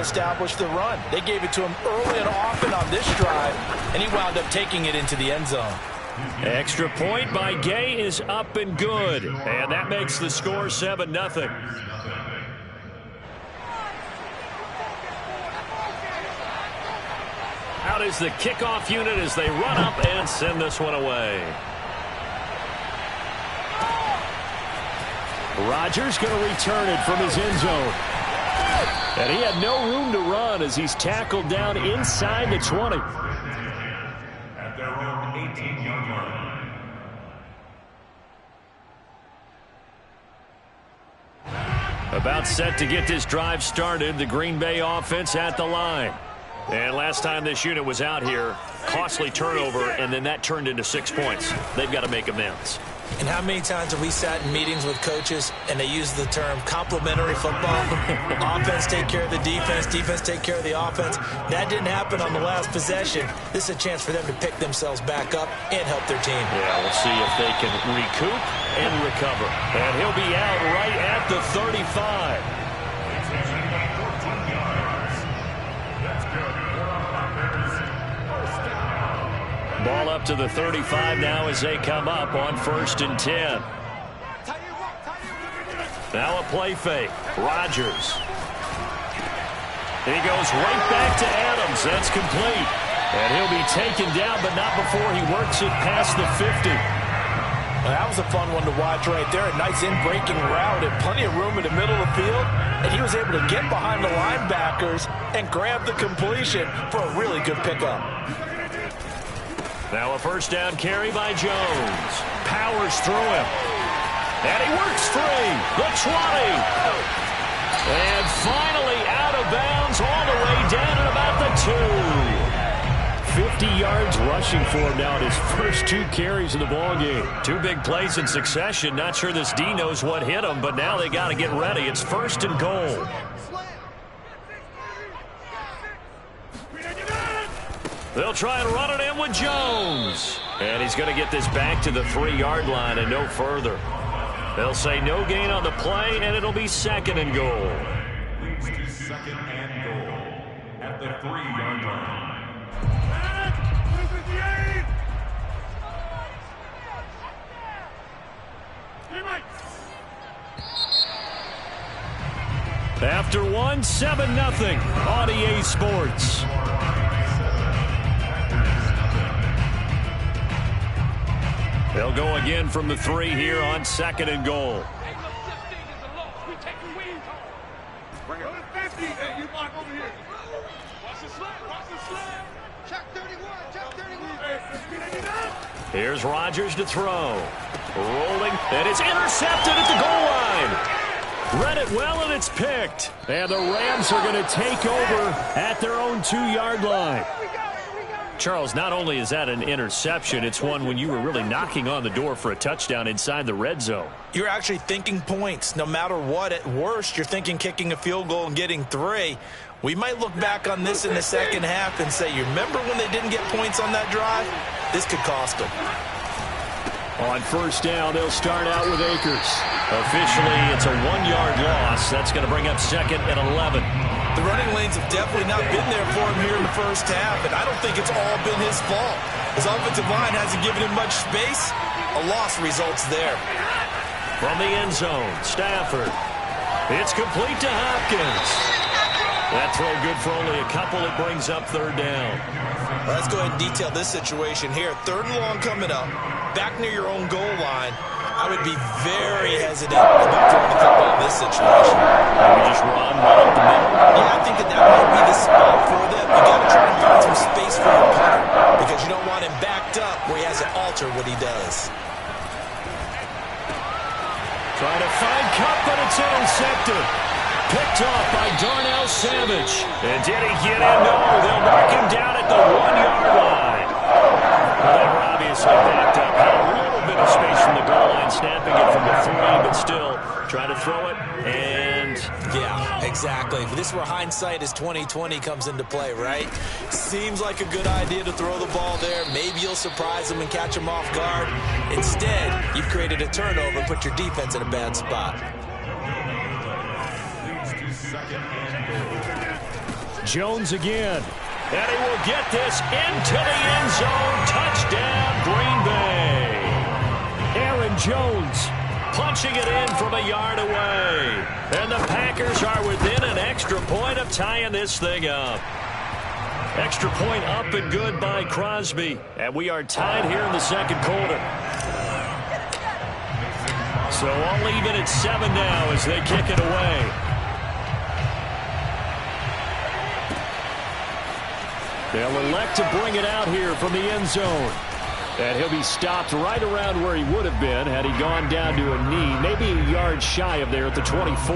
establish the run. They gave it to him early and often on this drive, and he wound up taking it into the end zone. Extra point by Gay is up and good. And that makes the score 7-0. Out is the kickoff unit as they run up and send this one away. Rodgers going to return it from his end zone. And he had no room to run as he's tackled down inside the 20. At their own 18-yard line. About set to get this drive started, the Green Bay offense at the line. And last time this unit was out here, costly turnover, and then that turned into 6 points. They've got to make amends. And how many times have we sat in meetings with coaches and they use the term complementary football? Offense take care of the defense, defense take care of the offense. That didn't happen on the last possession. This is a chance for them to pick themselves back up and help their team. Yeah, we'll see if they can recoup and recover. And he'll be out right at the 35. Ball up to the 35 now as they come up on 1st and 10. Now a play fake. Rodgers. He goes right back to Adams. That's complete. And he'll be taken down, but not before he works it past the 50. Well, that was a fun one to watch right there. A nice in-breaking route and plenty of room in the middle of the field. And he was able to get behind the linebackers and grab the completion for a really good pickup. Now a first down carry by Jones. Powers through him. And he works free. The 20. And finally out of bounds all the way down at about the 2. 50 yards rushing for him now at his first 2 carries of the ballgame. 2 big plays in succession. Not sure this D knows what hit him, but now they got to get ready. It's 1st and goal. They'll try and run it in with Jones. And he's going to get this back to the 3-yard line and no further. They'll say no gain on the play, and it'll be 2nd and goal. Leads to 2nd and goal at the 3-yard line. After 1, 7-0 on EA Sports. They'll go again from the 3 here on 2nd and goal. Here's Rodgers to throw. Rolling, and it's intercepted at the goal line. Read it well, and it's picked. And the Rams are going to take over at their own 2-yard line. Charles, not only is that an interception, it's one when you were really knocking on the door for a touchdown inside the red zone. You're actually thinking points. No matter what, at worst, you're thinking kicking a field goal and getting 3. We might look back on this in the second half and say, you remember when they didn't get points on that drive? This could cost them. On first down, they'll start out with Akers. Officially, it's a 1-yard loss. That's going to bring up 2nd and 11. The running lanes have definitely not been there for him here in the first half, and I don't think it's all been his fault. His offensive line hasn't given him much space. A loss results there. From the end zone, Stafford. It's complete to Hopkins. That throw good for only a couple. It brings up 3rd down. Well, let's go ahead and detail this situation here. 3rd and long coming up. Back near your own goal line. I would be very hesitant about throwing the football in this situation. Maybe just run right up the middle. Yeah, I think that might be the spot for them. You got to try and find some space for your punter because you don't want him backed up where he has to alter what he does. Trying to find Kupp, but it's intercepted. Picked off by Darnell Savage. And did he get in? No, they'll knock him down at the 1-yard line. Well, they were obviously backed up. Had a little bit of space from the goal line, snapping it from the 3, but still trying to throw it. And yeah, exactly. This is where hindsight is 20/20 comes into play, right? Seems like a good idea to throw the ball there. Maybe you'll surprise them and catch them off guard. Instead, you've created a turnover and put your defense in a bad spot. Jones again. And he will get this into the end zone. Touchdown, Green Bay. Aaron Jones punching it in from a yard away. And the Packers are within an extra point of tying this thing up. Extra point up and good by Crosby. And we are tied here in the second quarter. So all even at 7 now as they kick it away. They'll elect to bring it out here from the end zone. And he'll be stopped right around where he would have been had he gone down to a knee, maybe a yard shy of there at the 24.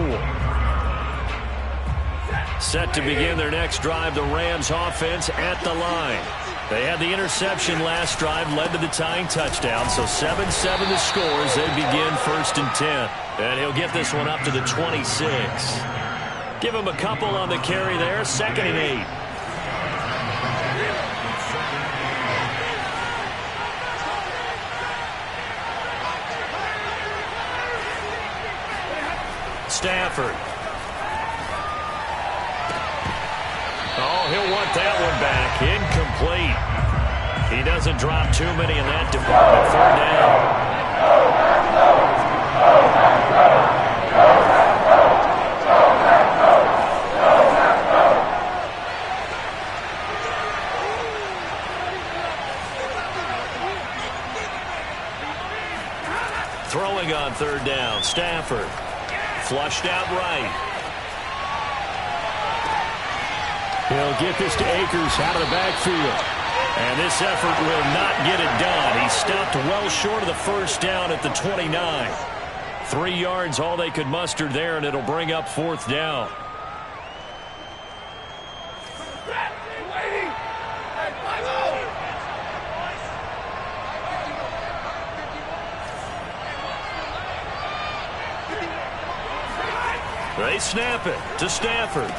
Set to begin their next drive, the Rams offense at the line. They had the interception last drive, led to the tying touchdown, so 7-7 the score as they begin 1st and 10. And he'll get this one up to the 26. Give him a couple on the carry there, 2nd and 8. Stafford. Oh, he'll want that one back. Incomplete. He doesn't drop too many in that department. 3rd down. Throwing on 3rd down. Stafford. Flushed out right. He'll get this to Akers out of the backfield. And this effort will not get it done. He stopped well short of the 1st down at the 29. 3 yards all they could muster there, and it'll bring up 4th down. They snap it to Stafford.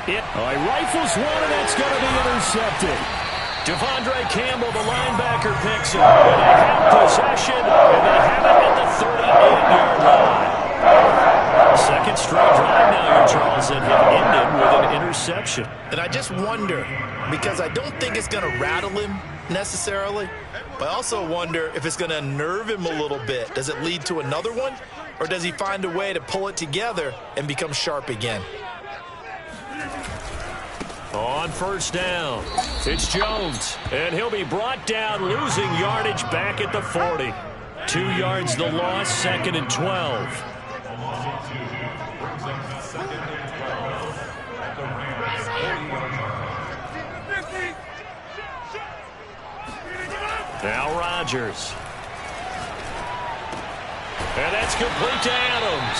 He rifles one, and that's going to be intercepted. Devondre Campbell, the linebacker, picks it. And they have possession, and they have it at the 38-yard line. Second straight drive now here, Charles, that have ended with an interception. And I just wonder, because I don't think it's going to rattle him necessarily, but I also wonder if it's going to unnerve him a little bit. Does it lead to another one? Or does he find a way to pull it together and become sharp again? On 1st down, it's Jones. And he'll be brought down, losing yardage back at the 40. 2 yards the loss, 2nd and 12. Now Rodgers. And that's complete to Adams.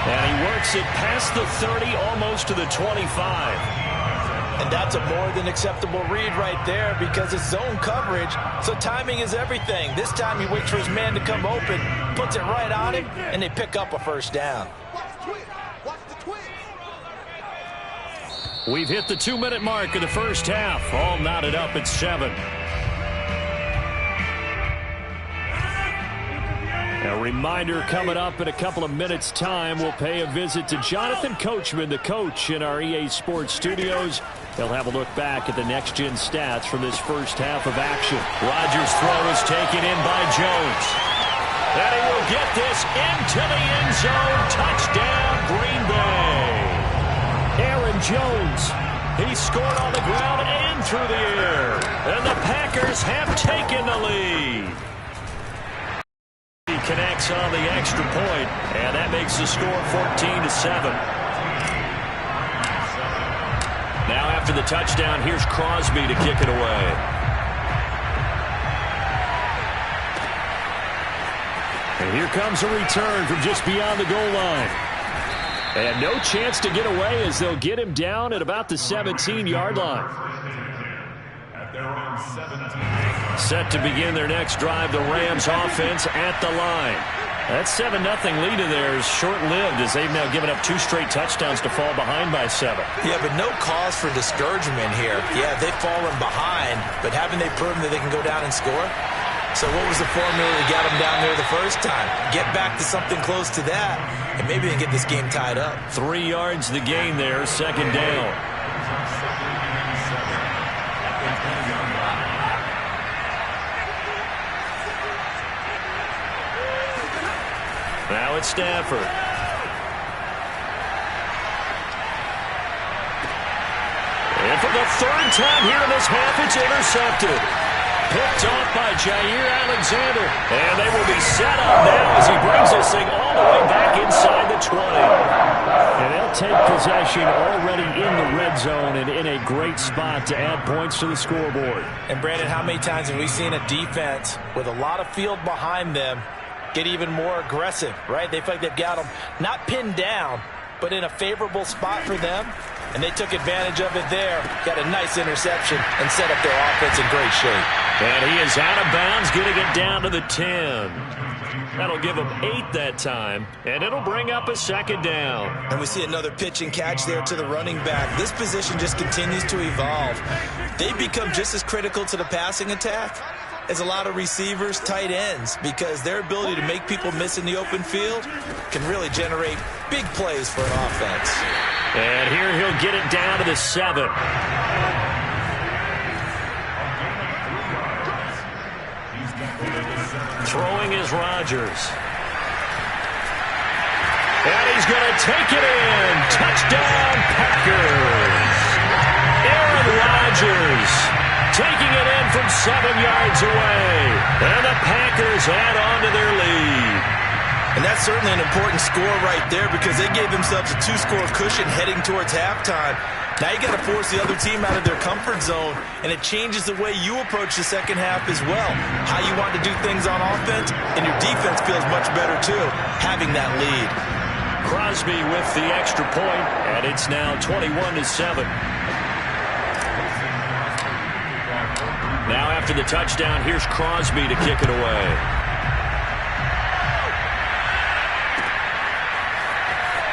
And he works it past the 30, almost to the 25. And that's a more than acceptable read right there because it's zone coverage, so timing is everything. This time he waits for his man to come open, puts it right on him, and they pick up a 1st down. We've hit the 2-minute mark of the 1st half. All knotted up at 7. A reminder coming up in a couple of minutes' time. We'll pay a visit to Jonathan Coachman, the coach in our EA Sports studios. He'll have a look back at the next-gen stats from this 1st half of action. Rodgers' throw is taken in by Jones. And he will get this into the end zone. Touchdown, Green Bay. Aaron Jones. He scored on the ground and through the air. And the Packers have taken the lead. He connects on the extra point, and that makes the score 14-7. Now after the touchdown, here's Crosby to kick it away. And here comes a return from just beyond the goal line. And no chance to get away as they'll get him down at about the 17-yard line. Set to begin their next drive, the Rams offense at the line. That 7-0 lead of theirs short-lived as they've now given up 2 straight touchdowns to fall behind by 7. Yeah, but no cause for discouragement here. Yeah, they've fallen behind, but haven't they proven that they can go down and score? So what was the formula that got them down there the first time? Get back to something close to that, and maybe they get this game tied up. 3 yards the gain there, 2nd down. Stafford. And for the third time here in this half, it's intercepted. Picked off by Jair Alexander. And they will be set up now as he brings this thing all the way back inside the 20. And they'll take possession already in the red zone and in a great spot to add points to the scoreboard. And Brandon, how many times have we seen a defense with a lot of field behind them get even more aggressive, right? They feel like they've got them not pinned down, but in a favorable spot for them. And they took advantage of it there, got a nice interception, and set up their offense in great shape. And he is out of bounds, getting it down to the 10. That'll give him 8 that time, and it'll bring up a second down. And we see another pitch and catch there to the running back. This position just continues to evolve. They become just as critical to the passing attack as a lot of receivers, tight ends, because their ability to make people miss in the open field can really generate big plays for an offense. And here he'll get it down to the 7. Throwing is Rodgers. And he's going to take it in. Touchdown, Packers. Aaron Rodgers taking it in from 7 yards away. And the Packers add on to their lead. And that's certainly an important score right there because they gave themselves a 2-score cushion heading towards halftime. Now you got to force the other team out of their comfort zone, and it changes the way you approach the second half as well. How you want to do things on offense, and your defense feels much better too, having that lead. Crosby with the extra point, and it's now 21-7. Now after the touchdown, here's Crosby to kick it away.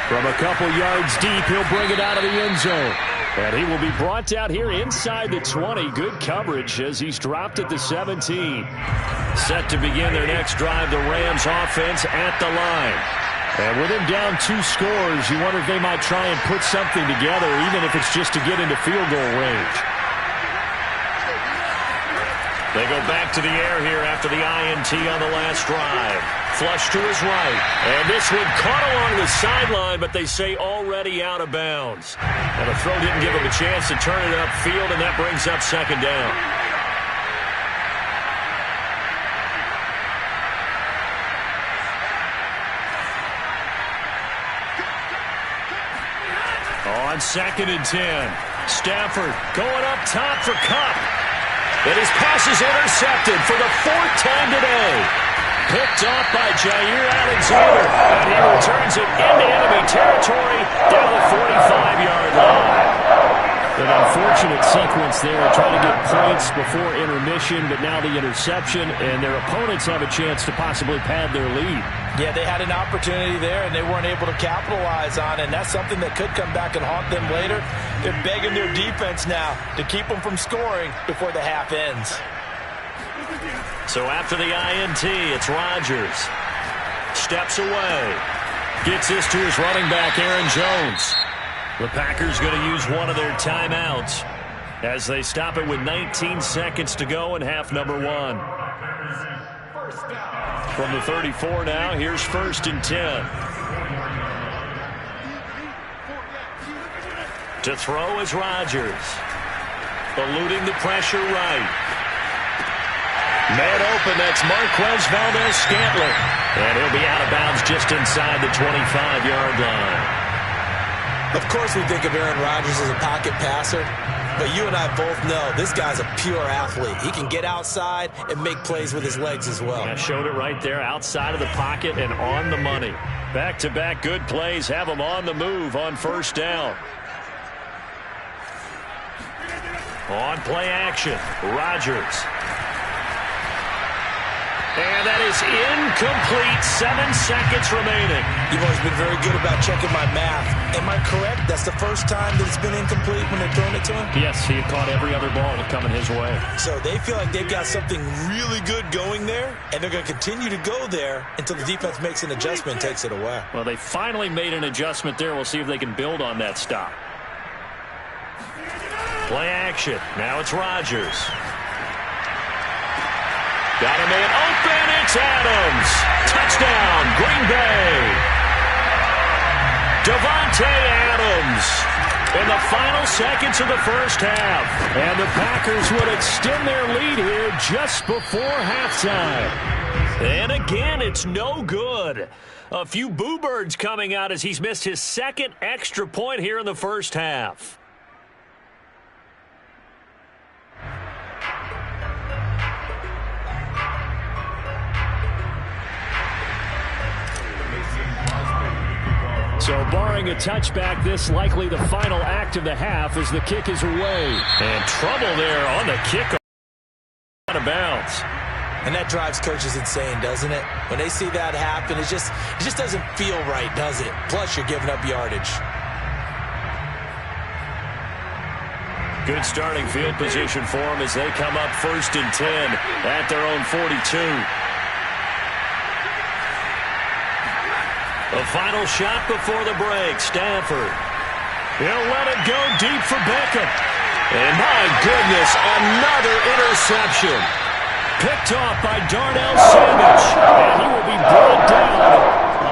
From a couple yards deep, he'll bring it out of the end zone. And he will be brought down here inside the 20. Good coverage as he's dropped at the 17. Set to begin their next drive, the Rams offense at the line. And with him down 2 scores, you wonder if they might try and put something together, even if it's just to get into field goal range. They go back to the air here after the INT on the last drive. Flush to his right. And this one caught along the sideline, but they say already out of bounds. And the throw didn't give him a chance to turn it upfield, and that brings up second down. On 2nd and 10. Stafford going up top for Kupp. And his pass is intercepted for the 4th time today. Picked off by Jair Alexander. And he returns it into enemy territory down the 45-yard line. An unfortunate sequence there, trying to get points before intermission, but now the interception, and their opponents have a chance to possibly pad their lead. Yeah, they had an opportunity there, and they weren't able to capitalize on it, and that's something that could come back and haunt them later. They're begging their defense now to keep them from scoring before the half ends. So after the INT, it's Rodgers. Steps away. Gets this to his running back, Aaron Jones. The Packers going to use one of their timeouts as they stop it with 19 seconds to go in half number 1. From the 34 now, here's 1st and 10. To throw is Rodgers. Eluding the pressure right. Man open, that's Marquez Valdes-Scantling. And he'll be out of bounds just inside the 25-yard line. Of course we think of Aaron Rodgers as a pocket passer, but you and I both know this guy's a pure athlete. He can get outside and make plays with his legs as well. I showed it right there, outside of the pocket and on the money. Back-to-back good plays have him on the move on 1st down. On play action, Rodgers. And that is incomplete. 7 seconds remaining. You've always been very good about checking my math. Am I correct? That's the first time that it's been incomplete when they're throwing it to him? Yes, he had caught every other ball coming his way. So they feel like they've got something really good going there, and they're going to continue to go there until the defense makes an adjustment and takes it away. Well, they finally made an adjustment there. We'll see if they can build on that stop. Play action. Now it's Rodgers. Got a man open. It's Adams. Touchdown, Green Bay. Davante Adams in the final seconds of the first half. And the Packers would extend their lead here just before halftime. And again, it's no good. A few boo birds coming out as he's missed his second extra point here in the first half. So barring a touchback, this likely the final act of the half as the kick is away. And trouble there on the kick out of bounds. And that drives coaches insane, doesn't it? When they see that happen, it just doesn't feel right, does it? Plus, you're giving up yardage. Good starting field position for them as they come up 1st and 10 at their own 42. The final shot before the break. Stafford. He'll let it go deep for Beckham. And my goodness, another interception. Picked off by Darnell Savage. And he will be brought down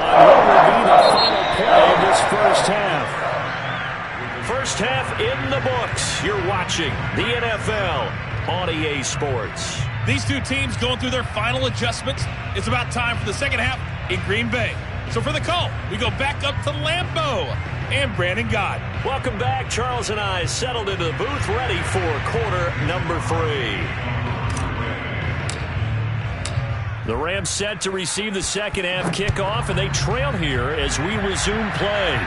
on what will be the final play of this first half. First half in the books. You're watching the NFL on EA Sports. These two teams going through their final adjustments. It's about time for the second half in Green Bay. So for the call, we go back up to Lambeau and Brandon Gaudin. Welcome back. Charles and I settled into the booth ready for quarter number 3. The Rams set to receive the second half kickoff, and they trail here as we resume play.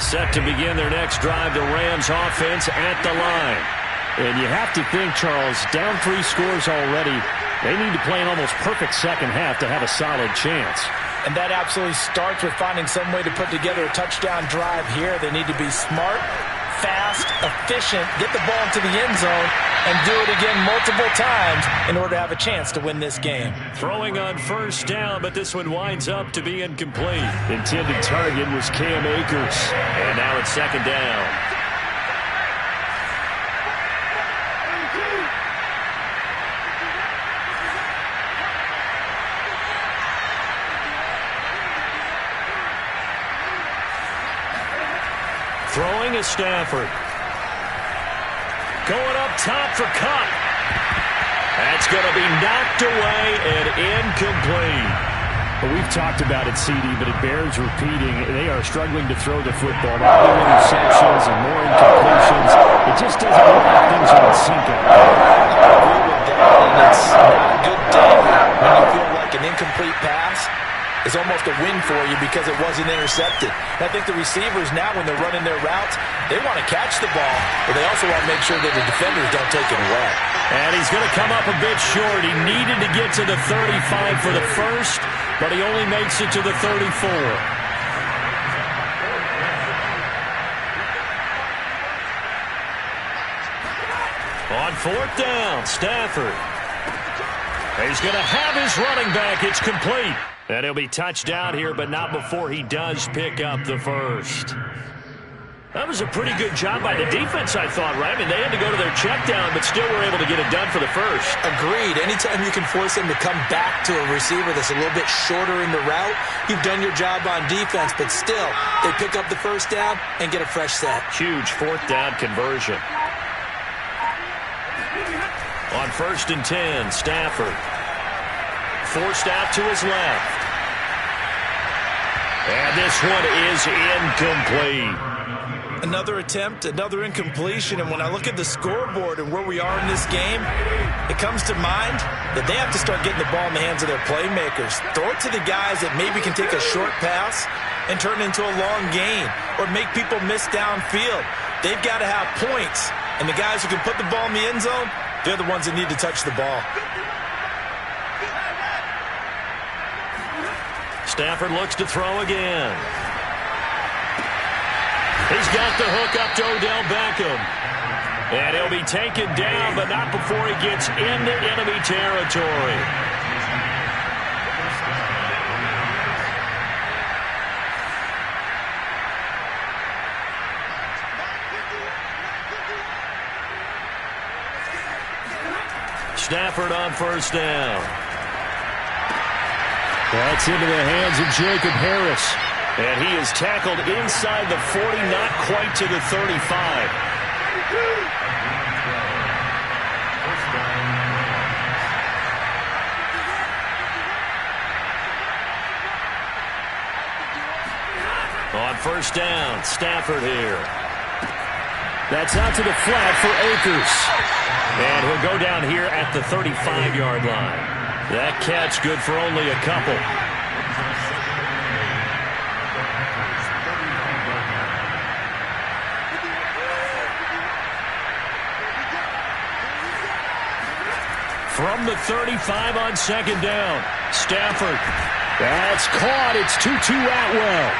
Set to begin their next drive, the Rams offense at the line. And you have to think, Charles, down 3 scores already. They need to play an almost perfect second half to have a solid chance. And that absolutely starts with finding some way to put together a touchdown drive here. They need to be smart, fast, efficient, get the ball into the end zone, and do it again multiple times in order to have a chance to win this game. Throwing on first down, but this one winds up to be incomplete. Intended target was Cam Akers. And now it's second down. Throwing is Stafford. Going up top for Kupp. That's going to be knocked away and incomplete. Well, we've talked about it, CD, but it bears repeating. They are struggling to throw the football. More interceptions and more incompletions. It just doesn't look like things are in sync out there. I agree with that, and it's not a good day when you feel like an incomplete pass is almost a win for you because it wasn't intercepted. And I think the receivers now, when they're running their routes, they want to catch the ball, but they also want to make sure that the defenders don't take it away. And he's going to come up a bit short. He needed to get to the 35 for the first, but he only makes it to the 34. On 4th down, Stafford. He's going to have his running back. It's complete. And he'll be touched down here, but not before he does pick up the first. That was a pretty good job by the defense, I thought, right? I mean, they had to go to their check down, but still were able to get it done for the first. Agreed. Anytime you can force them to come back to a receiver that's a little bit shorter in the route, you've done your job on defense, but still, they pick up the first down and get a fresh set. Huge 4th down conversion. On 1st and 10, Stafford. Forced out to his left. And this one is incomplete. Another attempt, another incompletion, and when I look at the scoreboard and where we are in this game, it comes to mind that they have to start getting the ball in the hands of their playmakers. Throw it to the guys that maybe can take a short pass and turn it into a long gain or make people miss downfield. They've got to have points, and the guys who can put the ball in the end zone, they're the ones that need to touch the ball. Stafford looks to throw again. He's got the hook up to Odell Beckham. And he'll be taken down, but not before he gets into enemy territory. Stafford on first down. That's into the hands of Jacob Harris. And he is tackled inside the 40, not quite to the 35. On first down, Stafford here. That's out to the flat for Akers. And he'll go down here at the 35-yard line. That catch good for only a couple. From the 35 on second down, Stafford. That's caught. It's Tutu Atwell.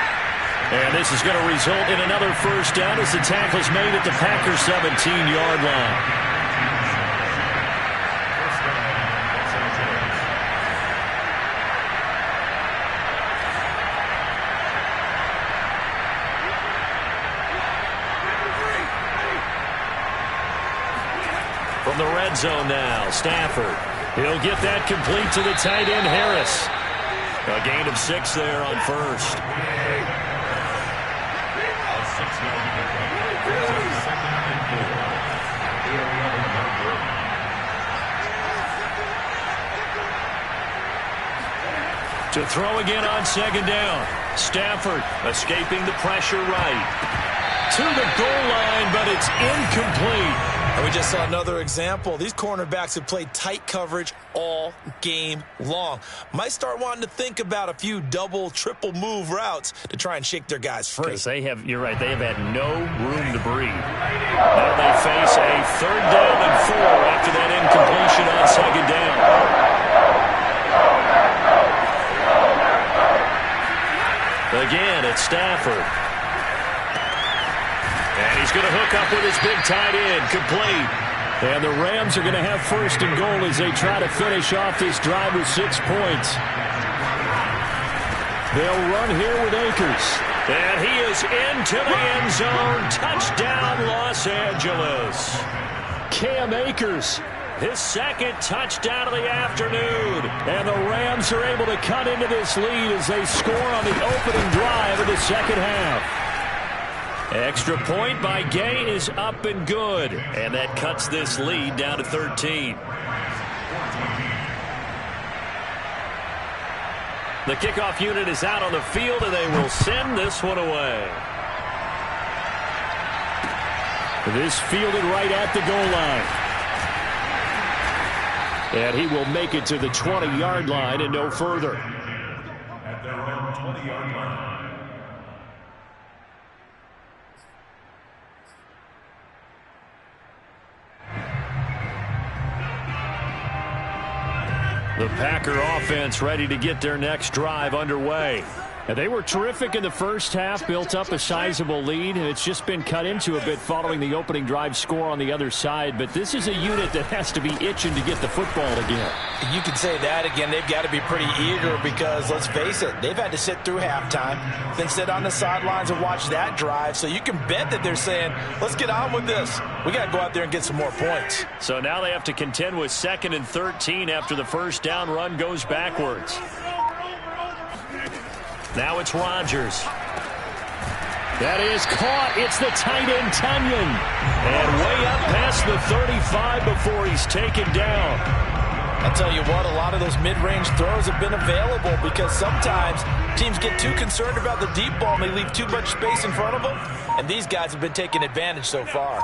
And this is going to result in another first down as the tackle is made at the Packers 17-yard line. From the red zone now, Stafford. He'll get that complete to the tight end, Harris. A gain of 6 there on first. To throw again on second down. Stafford escaping the pressure right. To the goal line, but it's incomplete. And we just saw another example. These cornerbacks have played tight coverage all game long. Might start wanting to think about a few double, triple move routes to try and shake their guys free. Because they have, you're right, they have had no room to breathe. Now they face a 3rd down and 4 after that incompletion on second down. Again, it's Stafford. And he's going to hook up with his big tight end, complete. And the Rams are going to have first and goal as they try to finish off this drive with 6 points. They'll run here with Akers. And he is into the end zone. Touchdown, Los Angeles. Cam Akers. His 2nd touchdown of the afternoon. And the Rams are able to cut into this lead as they score on the opening drive of the second half. Extra point by Gay is up and good. And that cuts this lead down to 13. The kickoff unit is out on the field, and they will send this one away. This fielded right at the goal line. And he will make it to the 20-yard line and no further. At their own 20-yard line. The Packer offense ready to get their next drive underway. And they were terrific in the first half, built up a sizable lead, and it's just been cut into a bit following the opening drive score on the other side. But this is a unit that has to be itching to get the football again. You can say that again. They've got to be pretty eager because, let's face it, they've had to sit through halftime, then sit on the sidelines and watch that drive. So you can bet that they're saying, let's get on with this. We got to go out there and get some more points. So now they have to contend with 2nd and 13 after the first down run goes backwards. Now it's Rodgers. That is caught. It's the tight end, Tunyon. And way up past the 35 before he's taken down. I'll tell you what, a lot of those mid-range throws have been available because sometimes teams get too concerned about the deep ball and they leave too much space in front of them. And these guys have been taking advantage so far.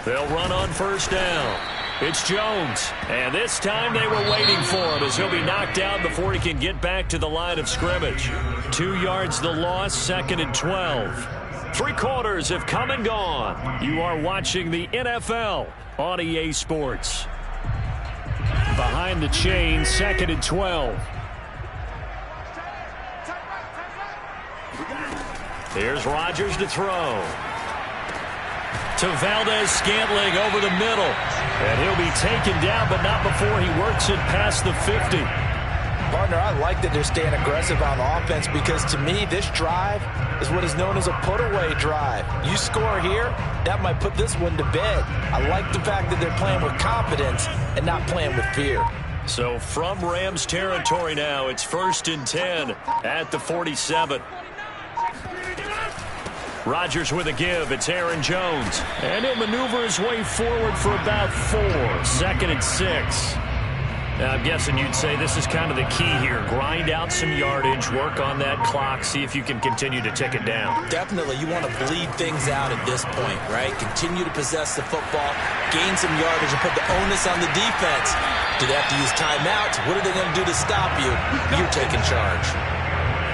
They'll run on first down. It's Jones, and this time they were waiting for him as he'll be knocked down before he can get back to the line of scrimmage. 2 yards the loss, 2nd and 12. 3 quarters have come and gone. You are watching the NFL on EA Sports. Behind the chain, 2nd and 12. Here's Rodgers to throw. To Valdez-Scantling over the middle. And he'll be taken down, but not before he works it past the 50. Partner, I like that they're staying aggressive on offense because to me, this drive is what is known as a put-away drive. You score here, that might put this one to bed. I like the fact that they're playing with confidence and not playing with fear. So from Rams territory now, it's 1st and 10 at the 47. Rodgers with a give. It's Aaron Jones. And he'll maneuver his way forward for about 4. 2nd and 6. Now, I'm guessing you'd say this is kind of the key here. Grind out some yardage, work on that clock, see if you can continue to tick it down. Definitely. You want to bleed things out at this point, right? Continue to possess the football, gain some yardage, and put the onus on the defense. Do they have to use timeouts? What are they going to do to stop you? You're taking charge.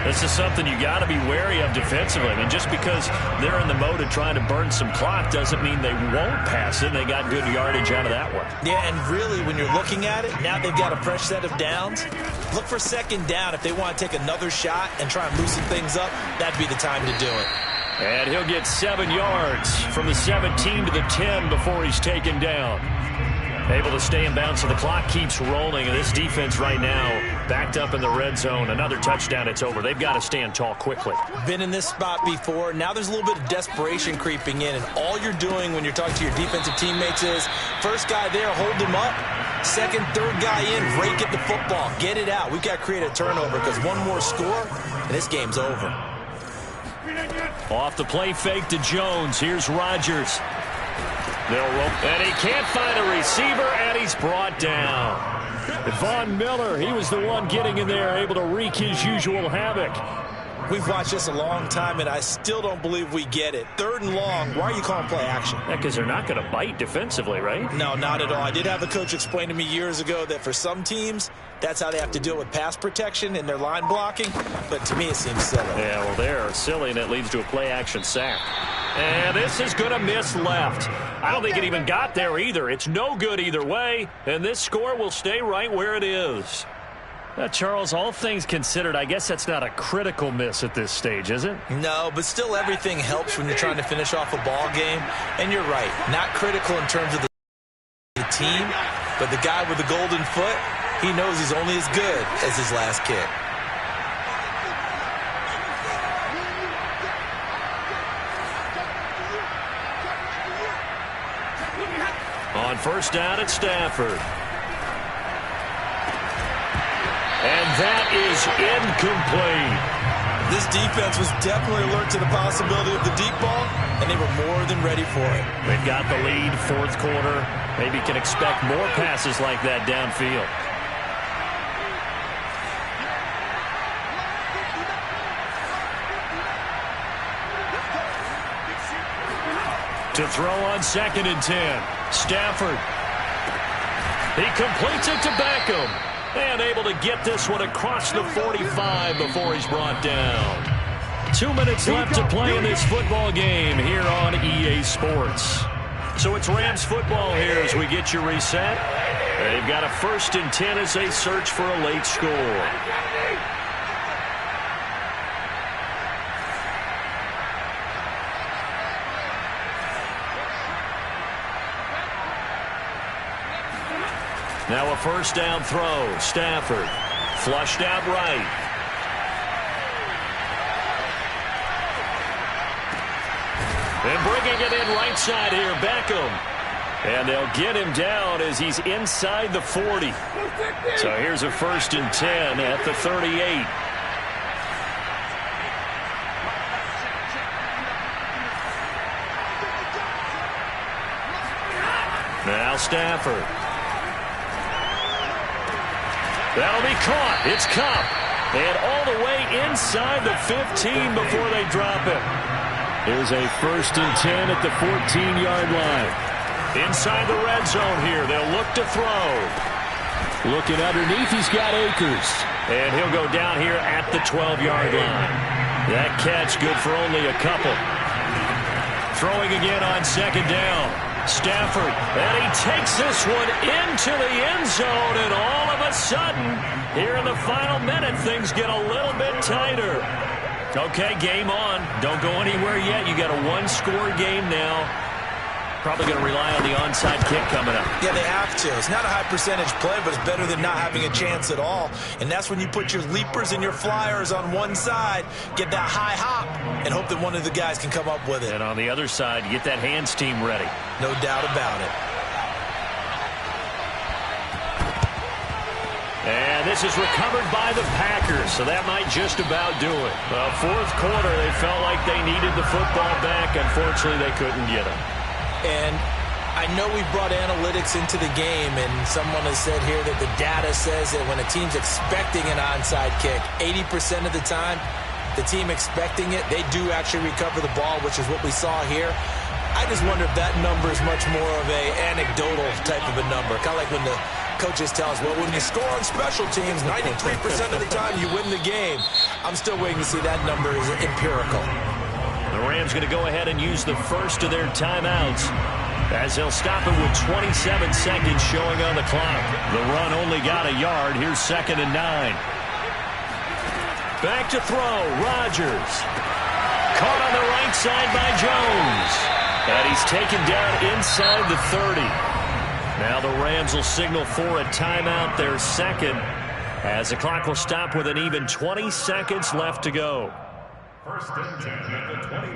This is something you got to be wary of defensively. I mean, just because they're in the mode of trying to burn some clock doesn't mean they won't pass it. They got good yardage out of that one. Yeah, and really, when you're looking at it, now they've got a fresh set of downs. Look for 2nd down. If they want to take another shot and try and loosen things up, that'd be the time to do it. And he'll get 7 yards from the 17 to the 10 before he's taken down. Able to stay in bounds, so the clock keeps rolling. And this defense right now backed up in the red zone. Another touchdown, it's over. They've got to stand tall quickly. Been in this spot before. Now there's a little bit of desperation creeping in. And all you're doing when you're talking to your defensive teammates is, first guy there, hold him up. 2nd, 3rd guy in, rake at the football. Get it out. We've got to create a turnover because one more score, and this game's over. Off the play fake to Jones. Here's Rodgers. They'll roll, and he can't find a receiver, and he's brought down. Von Miller, he was the one getting in there, able to wreak his usual havoc. We've watched this a long time, and I still don't believe we get it. 3rd and long, why are you calling play action? Yeah, because they're not going to bite defensively, right? No, not at all. I did have a coach explain to me years ago that for some teams, that's how they have to deal with pass protection and their line blocking, but to me it seems silly. Yeah, well, they're silly, and it leads to a play action sack. And this is going to miss left. I don't think it even got there either. It's no good either way, and this score will stay right where it is. Charles, all things considered, I guess that's not a critical miss at this stage, is it? No, but still everything helps when you're trying to finish off a ball game. And you're right, not critical in terms of the team, but the guy with the golden foot, he knows he's only as good as his last kick. On 1st down at Stafford. And that is incomplete. This defense was definitely alert to the possibility of the deep ball, and they were more than ready for it. They've got the lead, 4th quarter. Maybe can expect more passes like that downfield. To throw on 2nd and 10. Stafford. He completes it to Beckham. And able to get this one across the 45 before he's brought down. 2 minutes left to play in this football game here on EA Sports. So it's Rams football here as we get you reset. They've got a 1st and 10 as they search for a late score. Now a 1st down throw. Stafford flushed out right. And bringing it in right side here, Beckham. And they'll get him down as he's inside the 40. So here's a 1st and 10 at the 38. Now Stafford. That'll be caught. It's Kupp. And all the way inside the 15 before they drop it. Here's a 1st and 10 at the 14-yard line. Inside the red zone here. They'll look to throw. Looking underneath, he's got Akers. And he'll go down here at the 12-yard line. That catch good for only a couple. Throwing again on 2nd down. Stafford, and he takes this one into the end zone, and all of a sudden, here in the final minute, things get a little bit tighter. Okay, game on. Don't go anywhere yet. You got a 1-score game now. Probably going to rely on the onside kick coming up. Yeah, they have to. It's not a high percentage play, but it's better than not having a chance at all. And that's when you put your leapers and your flyers on one side, get that high hop, and hope that one of the guys can come up with it. And on the other side, get that hands team ready. No doubt about it. And this is recovered by the Packers, so that might just about do it. Well, fourth quarter, they felt like they needed the football back. Unfortunately, they couldn't get it. And I know we brought analytics into the game, and someone has said here that the data says that when a team's expecting an onside kick, 80% of the time, the team expecting it, they do actually recover the ball, which is what we saw here. I just wonder if that number is much more of a anecdotal type of a number. Kind of like when the coaches tell us, well, when you score on special teams, 93% of the time you win the game. I'm still waiting to see that number is empirical. The Rams going to go ahead and use the first of their timeouts as they'll stop it with 27 seconds showing on the clock. The run only got a yard. Here's 2nd and 9. Back to throw. Rodgers. Caught on the right side by Jones. And he's taken down inside the 30. Now the Rams will signal for a timeout, their second, as the clock will stop with an even 20 seconds left to go. First and 10 at the 29.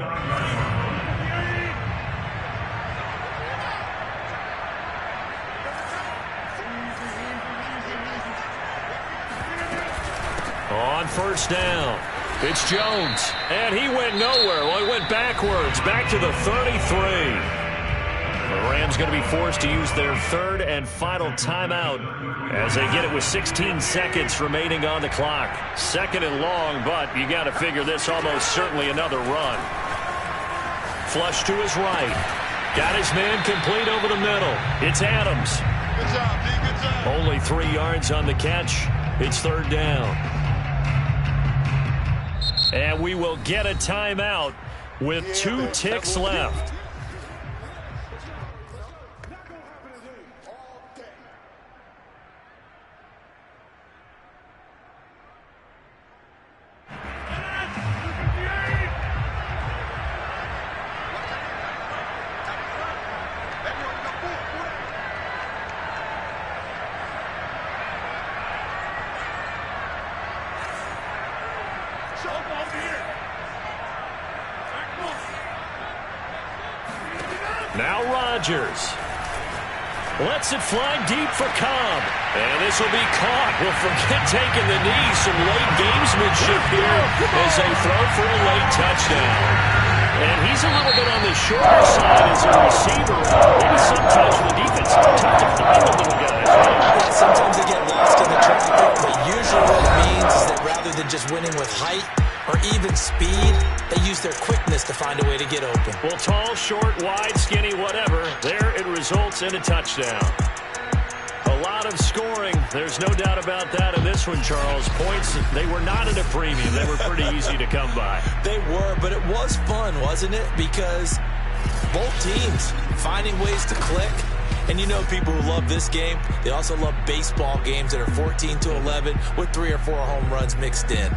On first down, it's Jones, and he went nowhere. Well, he went backwards, back to the 33. The Rams going to be forced to use their third and final timeout as they get it with 16 seconds remaining on the clock. 2nd and long, but you got to figure this almost certainly another run. Flush to his right. Got his man complete over the middle. It's Adams. Good job, D. Good job. Only 3 yards on the catch. It's 3rd down. And we will get a timeout with 2 ticks left. Now Rodgers lets it fly deep for Cobb. And this will be caught. Well, forget taking the knee. Some late gamesmanship here as they throw for a late touchdown. And he's a little bit on the shorter side as a receiver. Maybe sometimes for the defense, it's tough to find the little guys. Yeah, sometimes they get lost in the traffic, but usually what it means is that rather than just winning with height or even speed, they use their quickness to find a way to get open. Well, tall, short, wide, skinny, whatever, there it results in a touchdown. A lot of scoring. There's no doubt about that in this one, Charles. Points, they were not at a premium. They were pretty easy to come by. They were, but it was fun, wasn't it? Because both teams finding ways to click. And you know people who love this game, they also love baseball games that are 14-11 with 3 or 4 home runs mixed in.